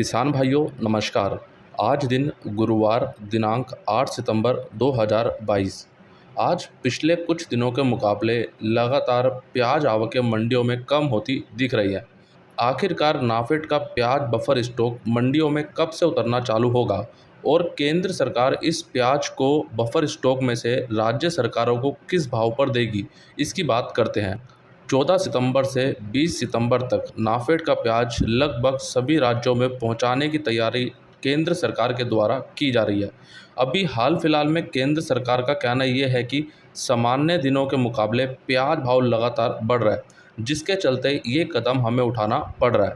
किसान भाइयों नमस्कार। आज दिन गुरुवार दिनांक 8 सितंबर 2022। आज पिछले कुछ दिनों के मुकाबले लगातार प्याज आवकें मंडियों में कम होती दिख रही है। आखिरकार नाफेड का प्याज बफर स्टॉक मंडियों में कब से उतरना चालू होगा और केंद्र सरकार इस प्याज को बफर स्टॉक में से राज्य सरकारों को किस भाव पर देगी, इसकी बात करते हैं। 14 सितंबर से 20 सितंबर तक नाफेड का प्याज लगभग सभी राज्यों में पहुंचाने की तैयारी केंद्र सरकार के द्वारा की जा रही है। अभी हाल फिलहाल में केंद्र सरकार का कहना यह है कि सामान्य दिनों के मुकाबले प्याज भाव लगातार बढ़ रहा है, जिसके चलते ये कदम हमें उठाना पड़ रहा है।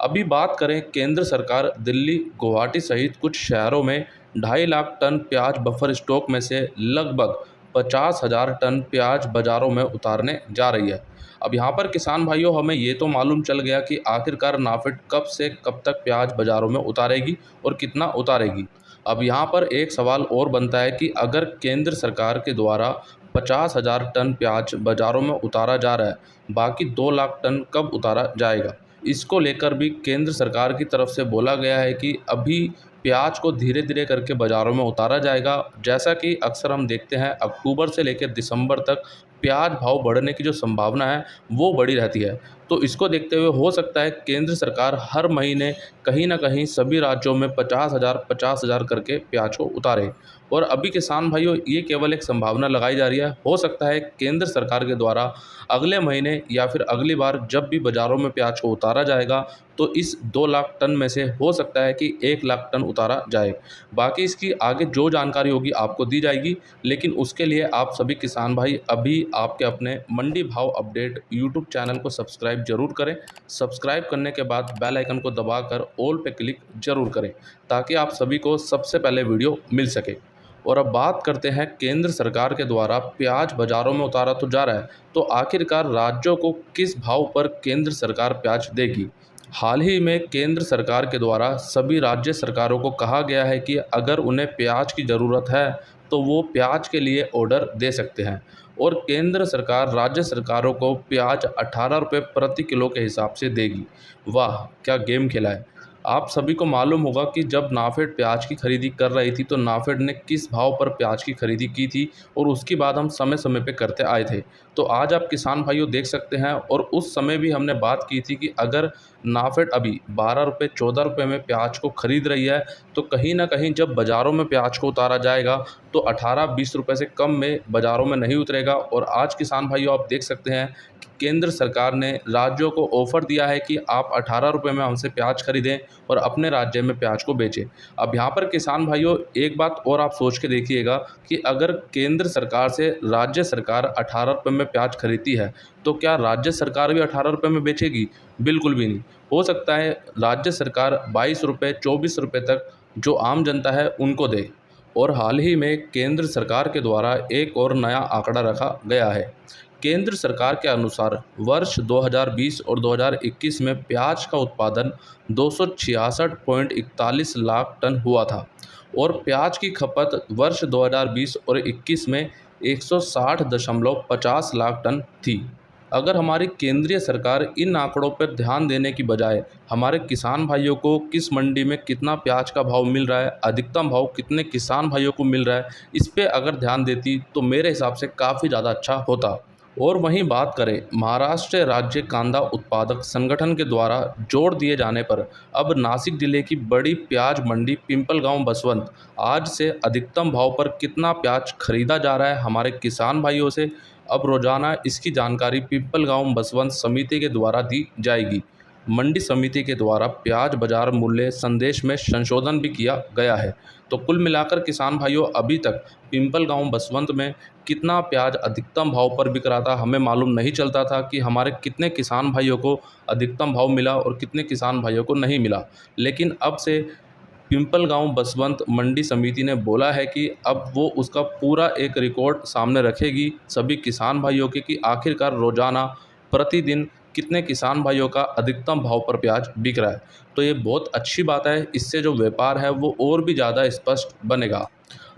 अभी बात करें, केंद्र सरकार दिल्ली, गुवाहाटी सहित कुछ शहरों में 2.5 लाख टन प्याज बफर स्टॉक में से लगभग 50,000 टन प्याज बाज़ारों में उतारने जा रही है। अब यहाँ पर किसान भाइयों, हमें ये तो मालूम चल गया कि आखिरकार नाफेड कब से कब तक प्याज बाज़ारों में उतारेगी और कितना उतारेगी। अब यहाँ पर एक सवाल और बनता है कि अगर केंद्र सरकार के द्वारा 50,000 टन प्याज बाज़ारों में उतारा जा रहा है, बाकी 2 लाख टन कब उतारा जाएगा? इसको लेकर भी केंद्र सरकार की तरफ से बोला गया है कि अभी प्याज को धीरे धीरे करके बाज़ारों में उतारा जाएगा। जैसा कि अक्सर हम देखते हैं, अक्टूबर से लेकर दिसंबर तक प्याज भाव बढ़ने की जो संभावना है वो बड़ी रहती है। तो इसको देखते हुए हो सकता है केंद्र सरकार हर महीने कहीं ना कहीं सभी राज्यों में 50,000 करके प्याज को उतारे। और अभी किसान भाइयों, ये केवल एक संभावना लगाई जा रही है। हो सकता है केंद्र सरकार के द्वारा अगले महीने या फिर अगली बार जब भी बाज़ारों में प्याज को उतारा जाएगा तो इस 2 लाख टन में से हो सकता है कि 1 लाख टन उतारा जाए। बाकी इसकी आगे जो जानकारी होगी आपको दी जाएगी, लेकिन उसके लिए आप सभी किसान भाई अभी आपके अपने मंडी भाव अपडेट यूट्यूब चैनल को सब्सक्राइब जरूर करें। सब्सक्राइब करने के बाद बेल आइकन को दबाकर ऑल पे क्लिक जरूर करें, ताकि आप सभी को सबसे पहले वीडियो मिल सके। और अब बात करते हैं, केंद्र सरकार के द्वारा प्याज बाज़ारों में उतारा तो जा रहा है, तो आखिरकार राज्यों को किस भाव पर केंद्र सरकार प्याज देगी? हाल ही में केंद्र सरकार के द्वारा सभी राज्य सरकारों को कहा गया है कि अगर उन्हें प्याज की ज़रूरत है तो वो प्याज के लिए ऑर्डर दे सकते हैं। और केंद्र सरकार राज्य सरकारों को प्याज 18 रुपये प्रति किलो के हिसाब से देगी। वाह, क्या गेम खेला है! आप सभी को मालूम होगा कि जब नाफेड प्याज की खरीदी कर रही थी तो नाफेड ने किस भाव पर प्याज की खरीदी की थी और उसकी बात हम समय समय पे करते आए थे। तो आज आप किसान भाइयों देख सकते हैं, और उस समय भी हमने बात की थी कि अगर नाफेड अभी 12 रुपये 14 रुपये में प्याज को खरीद रही है तो कहीं ना कहीं जब बाज़ारों में प्याज को उतारा जाएगा तो 18-20 रुपये से कम में बाज़ारों में नहीं उतरेगा। और आज किसान भाइयों आप देख सकते हैं कि केंद्र सरकार ने राज्यों को ऑफ़र दिया है कि आप 18 रुपये में हमसे प्याज खरीदें और अपने राज्य में प्याज को बेचें। अब यहाँ पर किसान भाइयों एक बात और आप सोच के देखिएगा कि अगर केंद्र सरकार से राज्य सरकार 18 रुपये में प्याज खरीदती है तो क्या राज्य सरकार भी 18 रुपये में बेचेगी? बिल्कुल भी नहीं। हो सकता है राज्य सरकार 22 रुपये 24 रुपये तक जो आम जनता है उनको दे। और हाल ही में केंद्र सरकार के द्वारा एक और नया आंकड़ा रखा गया है। केंद्र सरकार के अनुसार वर्ष 2020 और 2021 में प्याज का उत्पादन 266.41 लाख टन हुआ था और प्याज की खपत वर्ष 2020 और 21 में 160.50 लाख टन थी। अगर हमारी केंद्रीय सरकार इन आंकड़ों पर ध्यान देने की बजाय हमारे किसान भाइयों को किस मंडी में कितना प्याज का भाव मिल रहा है, अधिकतम भाव कितने किसान भाइयों को मिल रहा है, इस पे अगर ध्यान देती तो मेरे हिसाब से काफ़ी ज़्यादा अच्छा होता। और वहीं बात करें, महाराष्ट्र राज्य कांदा उत्पादक संगठन के द्वारा जोड़ दिए जाने पर अब नासिक जिले की बड़ी प्याज मंडी पिंपलगांव बसवंत आज से अधिकतम भाव पर कितना प्याज खरीदा जा रहा है हमारे किसान भाइयों से, अब रोजाना इसकी जानकारी पिंपलगांव बसवंत समिति के द्वारा दी जाएगी। मंडी समिति के द्वारा प्याज बाजार मूल्य संदेश में संशोधन भी किया गया है। तो कुल मिलाकर किसान भाइयों, अभी तक पिंपलगांव बसवंत में कितना प्याज अधिकतम भाव पर बिक रहा था हमें मालूम नहीं चलता था कि हमारे कितने किसान भाइयों को अधिकतम भाव मिला और कितने किसान भाइयों को नहीं मिला। लेकिन अब से पिंपलगांव बसवंत मंडी समिति ने बोला है कि अब वो उसका पूरा एक रिकॉर्ड सामने रखेगी सभी किसान भाइयों के कि आखिरकार रोज़ाना प्रतिदिन कितने किसान भाइयों का अधिकतम भाव पर प्याज बिक रहा है। तो ये बहुत अच्छी बात है, इससे जो व्यापार है वो और भी ज़्यादा स्पष्ट बनेगा।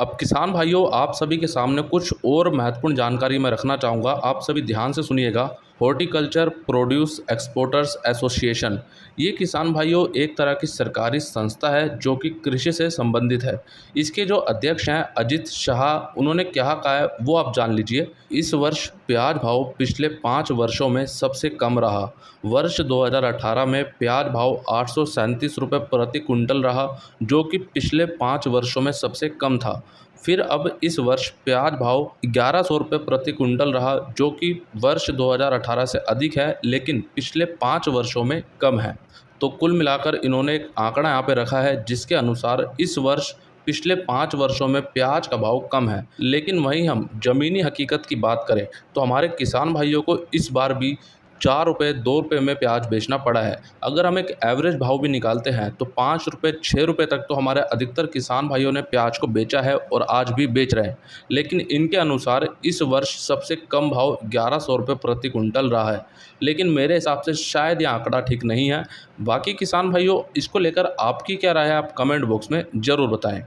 अब किसान भाइयों, आप सभी के सामने कुछ और महत्वपूर्ण जानकारी मैं रखना चाहूँगा, आप सभी ध्यान से सुनिएगा। Horticulture produce exporters association. ये किसान भाइयों एक तरह की सरकारी संस्था है जो कि कृषि से संबंधित है। इसके जो अध्यक्ष हैं अजित शाह, उन्होंने क्या कहा है वो आप जान लीजिए। इस वर्ष प्याज भाव पिछले 5 वर्षों में सबसे कम रहा। वर्ष 2018 में प्याज भाव 837 रुपये प्रति कुंटल रहा, जो कि पिछले 5 वर्षों में सबसे कम था। फिर अब इस वर्ष प्याज भाव 1100 रुपये प्रति कुंटल रहा, जो कि वर्ष 2018 से अधिक है, लेकिन पिछले 5 वर्षों में कम है। तो कुल मिलाकर इन्होंने एक आंकड़ा यहाँ पे रखा है जिसके अनुसार इस वर्ष पिछले 5 वर्षों में प्याज का भाव कम है। लेकिन वहीं हम ज़मीनी हकीकत की बात करें तो हमारे किसान भाइयों को इस बार भी 4 रुपये 2 रुपये में प्याज बेचना पड़ा है। अगर हम एक एवरेज भाव भी निकालते हैं तो 5 रुपये 6 रुपये तक तो हमारे अधिकतर किसान भाइयों ने प्याज को बेचा है और आज भी बेच रहे हैं। लेकिन इनके अनुसार इस वर्ष सबसे कम भाव 1100 रुपये प्रति कुंटल रहा है। लेकिन मेरे हिसाब से शायद ये आंकड़ा ठीक नहीं है। बाकी किसान भाइयों, इसको लेकर आपकी क्या राय है, आप कमेंट बॉक्स में ज़रूर बताएं।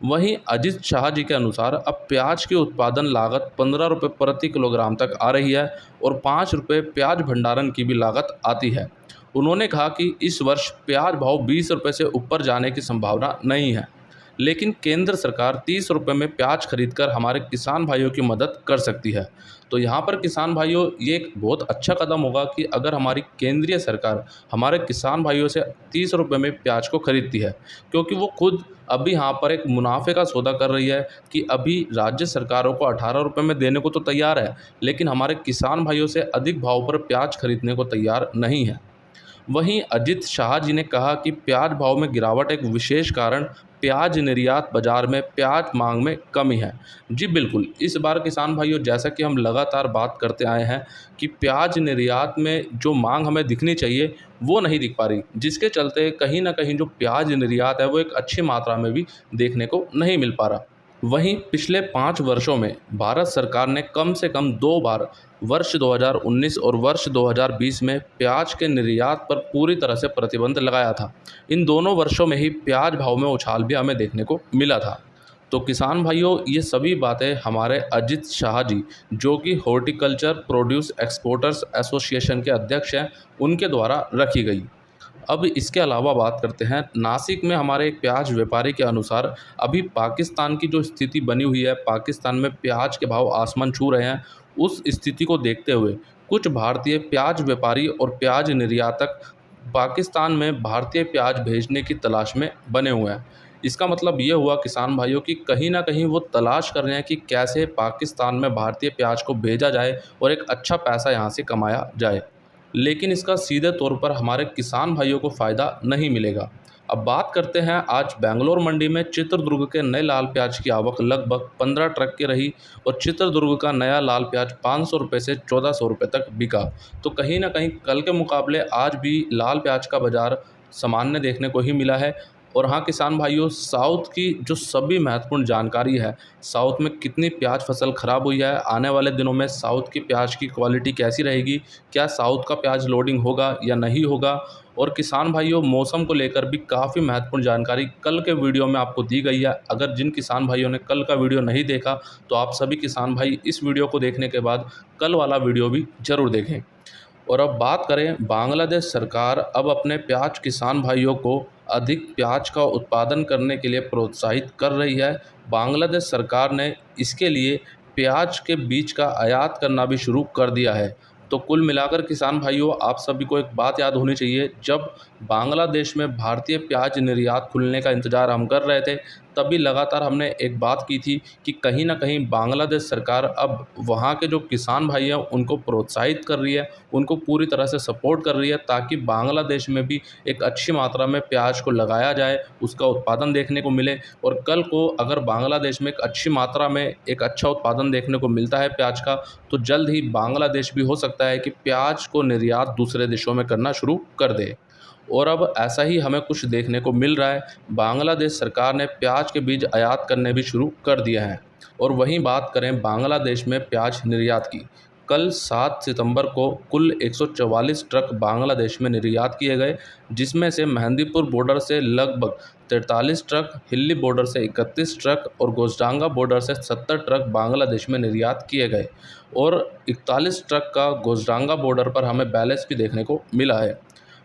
वहीं अजित शाह जी के अनुसार अब प्याज की उत्पादन लागत 15 रुपये प्रति किलोग्राम तक आ रही है और 5 रुपये प्याज भंडारण की भी लागत आती है। उन्होंने कहा कि इस वर्ष प्याज भाव 20 रुपये से ऊपर जाने की संभावना नहीं है, लेकिन केंद्र सरकार 30 रुपये में प्याज खरीदकर हमारे किसान भाइयों की मदद कर सकती है। तो यहाँ पर किसान भाइयों, ये एक बहुत अच्छा कदम होगा कि अगर हमारी केंद्रीय सरकार हमारे किसान भाइयों से 30 रुपये में प्याज को खरीदती है, क्योंकि वो खुद अभी यहाँ पर एक मुनाफे का सौदा कर रही है कि अभी राज्य सरकारों को 18 रुपये में देने को तो तैयार है, लेकिन हमारे किसान भाइयों से अधिक भाव पर प्याज खरीदने को तैयार नहीं है। वहीं अजित शाह जी ने कहा कि प्याज भाव में गिरावट एक विशेष कारण प्याज निर्यात बाजार में प्याज मांग में कमी है। जी बिल्कुल, इस बार किसान भाइयों, जैसा कि हम लगातार बात करते आए हैं कि प्याज निर्यात में जो मांग हमें दिखनी चाहिए वो नहीं दिख पा रही, जिसके चलते कहीं ना कहीं जो प्याज निर्यात है वो एक अच्छी मात्रा में भी देखने को नहीं मिल पा रहा। वहीं पिछले 5 वर्षों में भारत सरकार ने कम से कम 2 बार वर्ष 2019 और वर्ष 2020 में प्याज के निर्यात पर पूरी तरह से प्रतिबंध लगाया था। इन दोनों वर्षों में ही प्याज भाव में उछाल भी हमें देखने को मिला था। तो किसान भाइयों, ये सभी बातें हमारे अजित शाह जी, जो कि हॉर्टिकल्चर प्रोड्यूस एक्सपोर्टर्स एसोसिएशन के अध्यक्ष हैं, उनके द्वारा रखी गई। अब इसके अलावा बात करते हैं, नासिक में हमारे एक प्याज व्यापारी के अनुसार अभी पाकिस्तान की जो स्थिति बनी हुई है, पाकिस्तान में प्याज के भाव आसमान छू रहे हैं। उस स्थिति को देखते हुए कुछ भारतीय प्याज व्यापारी और प्याज निर्यातक पाकिस्तान में भारतीय प्याज भेजने की तलाश में बने हुए हैं। इसका मतलब ये हुआ किसान भाइयों की कहीं ना कहीं वो तलाश कर रहे हैं कि कैसे पाकिस्तान में भारतीय प्याज को भेजा जाए और एक अच्छा पैसा यहाँ से कमाया जाए। लेकिन इसका सीधे तौर पर हमारे किसान भाइयों को फ़ायदा नहीं मिलेगा। अब बात करते हैं, आज बेंगलोर मंडी में चित्रदुर्ग के नए लाल प्याज की आवक लगभग 15 ट्रक की रही और चित्रदुर्ग का नया लाल प्याज 500 रुपये से 1400 रुपये तक बिका। तो कहीं ना कहीं कल के मुकाबले आज भी लाल प्याज का बाज़ार सामान्य देखने को ही मिला है। और हाँ किसान भाइयों, साउथ की जो सभी महत्वपूर्ण जानकारी है, साउथ में कितनी प्याज फसल ख़राब हुई है, आने वाले दिनों में साउथ की प्याज की क्वालिटी कैसी रहेगी, क्या साउथ का प्याज लोडिंग होगा या नहीं होगा, और किसान भाइयों मौसम को लेकर भी काफ़ी महत्वपूर्ण जानकारी कल के वीडियो में आपको दी गई है। अगर जिन किसान भाइयों ने कल का वीडियो नहीं देखा तो आप सभी किसान भाई इस वीडियो को देखने के बाद कल वाला वीडियो भी ज़रूर देखें। और अब बात करें, बांग्लादेश सरकार अब अपने प्याज किसान भाइयों को अधिक प्याज का उत्पादन करने के लिए प्रोत्साहित कर रही है। बांग्लादेश सरकार ने इसके लिए प्याज के बीज का आयात करना भी शुरू कर दिया है। तो कुल मिलाकर किसान भाइयों, आप सभी को एक बात याद होनी चाहिए, जब बांग्लादेश में भारतीय प्याज निर्यात खुलने का इंतज़ार हम कर रहे थे, तभी लगातार हमने एक बात की थी कि कहीं ना कहीं बांग्लादेश सरकार अब वहाँ के जो किसान भाई हैं उनको प्रोत्साहित कर रही है, उनको पूरी तरह से सपोर्ट कर रही है, ताकि बांग्लादेश में भी एक अच्छी मात्रा में प्याज को लगाया जाए, उसका उत्पादन देखने को मिले। और कल को अगर बांग्लादेश में एक अच्छी मात्रा में एक अच्छा उत्पादन देखने को मिलता है प्याज का, तो जल्द ही बांग्लादेश भी हो सकता है कि प्याज को निर्यात दूसरे देशों में करना शुरू कर दे। और अब ऐसा ही हमें कुछ देखने को मिल रहा है, बांग्लादेश सरकार ने प्याज के बीज आयात करने भी शुरू कर दिए हैं। और वहीं बात करें बांग्लादेश में प्याज निर्यात की, कल 7 सितंबर को कुल 144 ट्रक बांग्लादेश में निर्यात किए गए, जिसमें से मेहंदीपुर बॉर्डर से लगभग 43 ट्रक, हिल्ली बॉर्डर से 31 ट्रक और गोसडांगा बॉर्डर से 70 ट्रक बांग्लादेश में निर्यात किए गए और 41 ट्रक का गोसडांगा बॉर्डर पर हमें बैलेंस भी देखने को मिला है।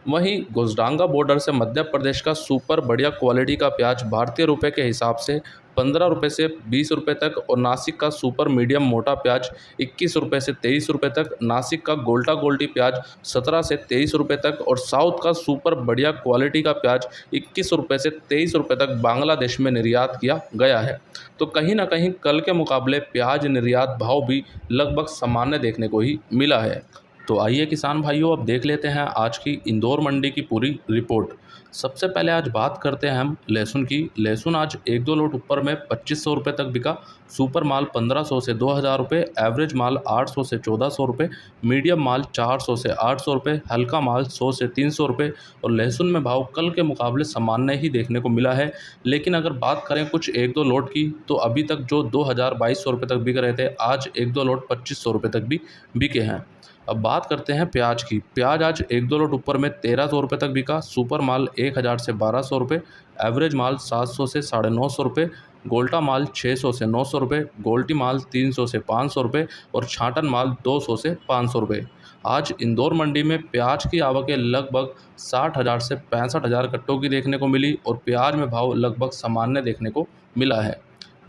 वहीं गोसडांगा बॉर्डर से मध्य प्रदेश का सुपर बढ़िया क्वालिटी का प्याज भारतीय रुपये के हिसाब से 15 रुपये से 20 रुपये तक और नासिक का सुपर मीडियम मोटा प्याज 21 रुपये से 23 रुपये तक, नासिक का गोल्टा गोल्टी प्याज 17 से 23 रुपये तक और साउथ का सुपर बढ़िया क्वालिटी का प्याज 21 रुपये से 23 रुपये तक बांग्लादेश में निर्यात किया गया है। तो कहीं ना कहीं कल के मुकाबले प्याज निर्यात भाव भी लगभग सामान्य देखने को ही मिला है। तो आइए किसान भाइयों, अब देख लेते हैं आज की इंदौर मंडी की पूरी रिपोर्ट। सबसे पहले आज बात करते हैं हम लहसुन की। लहसुन आज 1-2 लोट ऊपर में 2500 रुपये तक बिका। सुपर माल 1500 से 2000 रुपये, एवरेज माल 800 से 1400 रुपये, मीडियम माल 400 से 800 रुपये, हल्का माल 100 से 300 रुपये। और लहसुन में भाव कल के मुकाबले सामान्य ही देखने को मिला है। लेकिन अगर बात करें कुछ 1-2 लोट की, तो अभी तक जो 2200 रुपये तक बिक रहे थे, आज 1-2 लोट 2500 रुपये तक भी बिके हैं। अब बात करते हैं प्याज की। प्याज आज 1-2 लोट ऊपर में 1300 रुपये तक बिका। सुपर माल 1000 से 1200 रुपये, एवरेज माल 700 से 950 रुपये, गोल्टा माल 600 से 900 रुपये, गोल्टी माल 300 से 500 रुपये और छाटन माल 200 से 500 रुपये। आज इंदौर मंडी में प्याज की आवकें लगभग 60,000 से 65,000 कट्टों की देखने को मिली और प्याज में भाव लगभग सामान्य देखने को मिला है।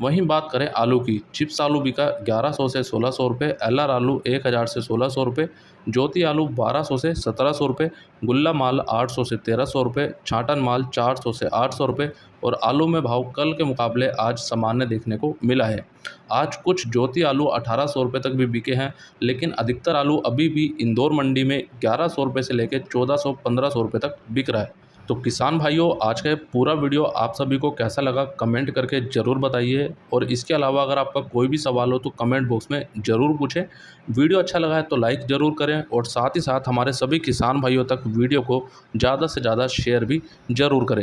वहीं बात करें आलू की, चिप्स आलू बिका 1100 से 1600 रुपये, एलआर आलू 1000 से 1600 रुपये, ज्योति आलू 1200 से 1700 रुपये, गुल्ला माल 800 से 1300 रुपये, छाटन माल 400 से 800 रुपये और आलू में भाव कल के मुकाबले आज सामान्य देखने को मिला है। आज कुछ ज्योति आलू 1800 रुपये तक भी बिके हैं, लेकिन अधिकतर आलू अभी भी इंदौर मंडी में 1100 रुपये से लेकर 1400-1500 रुपये तक बिक रहा है। तो किसान भाइयों, आज का ये पूरा वीडियो आप सभी को कैसा लगा कमेंट करके ज़रूर बताइए और इसके अलावा अगर आपका कोई भी सवाल हो तो कमेंट बॉक्स में ज़रूर पूछें। वीडियो अच्छा लगा है तो लाइक ज़रूर करें और साथ ही साथ हमारे सभी किसान भाइयों तक वीडियो को ज़्यादा से ज़्यादा शेयर भी ज़रूर करें।